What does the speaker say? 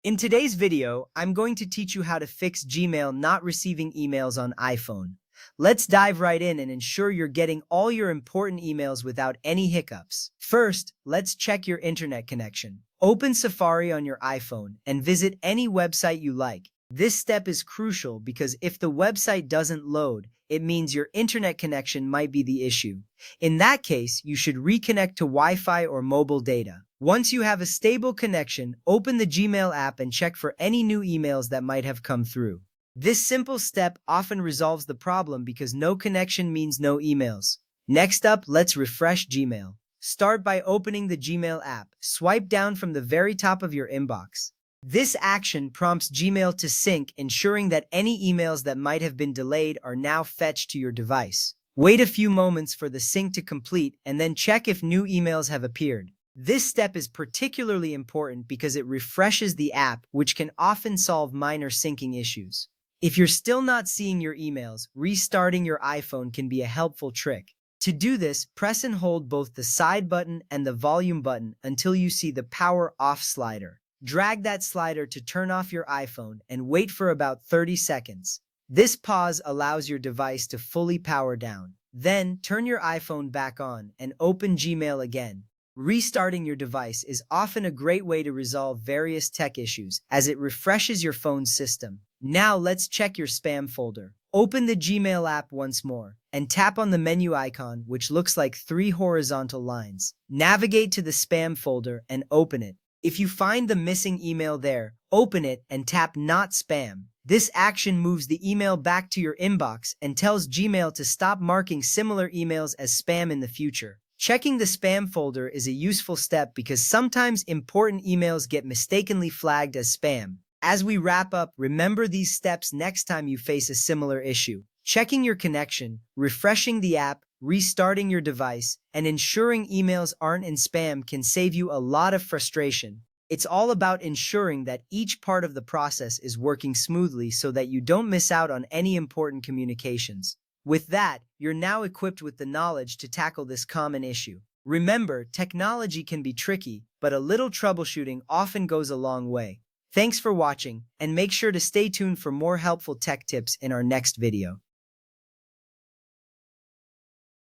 In today's video, I'm going to teach you how to fix Gmail not receiving emails on iPhone. Let's dive right in and ensure you're getting all your important emails without any hiccups. First, let's check your internet connection. Open Safari on your iPhone and visit any website you like. This step is crucial because if the website doesn't load, it means your internet connection might be the issue. In that case, you should reconnect to Wi-Fi or mobile data. Once you have a stable connection, open the Gmail app and check for any new emails that might have come through. This simple step often resolves the problem because no connection means no emails. Next up, let's refresh Gmail. Start by opening the Gmail app. Swipe down from the very top of your inbox. This action prompts Gmail to sync, ensuring that any emails that might have been delayed are now fetched to your device. Wait a few moments for the sync to complete and then check if new emails have appeared. This step is particularly important because it refreshes the app, which can often solve minor syncing issues. If you're still not seeing your emails, restarting your iPhone can be a helpful trick. To do this, press and hold both the side button and the volume button until you see the power off slider. Drag that slider to turn off your iPhone and wait for about 30 seconds. This pause allows your device to fully power down. Then, turn your iPhone back on and open Gmail again. Restarting your device is often a great way to resolve various tech issues as it refreshes your phone's system. Now let's check your spam folder. Open the Gmail app once more and tap on the menu icon, which looks like 3 horizontal lines. Navigate to the spam folder and open it. If you find the missing email there, open it and tap Not Spam. This action moves the email back to your inbox and tells Gmail to stop marking similar emails as spam in the future. Checking the spam folder is a useful step because sometimes important emails get mistakenly flagged as spam. As we wrap up, remember these steps next time you face a similar issue. Checking your connection, refreshing the app, restarting your device, and ensuring emails aren't in spam can save you a lot of frustration. It's all about ensuring that each part of the process is working smoothly so that you don't miss out on any important communications. With that, you're now equipped with the knowledge to tackle this common issue. Remember, technology can be tricky, but a little troubleshooting often goes a long way. Thanks for watching, and make sure to stay tuned for more helpful tech tips in our next video.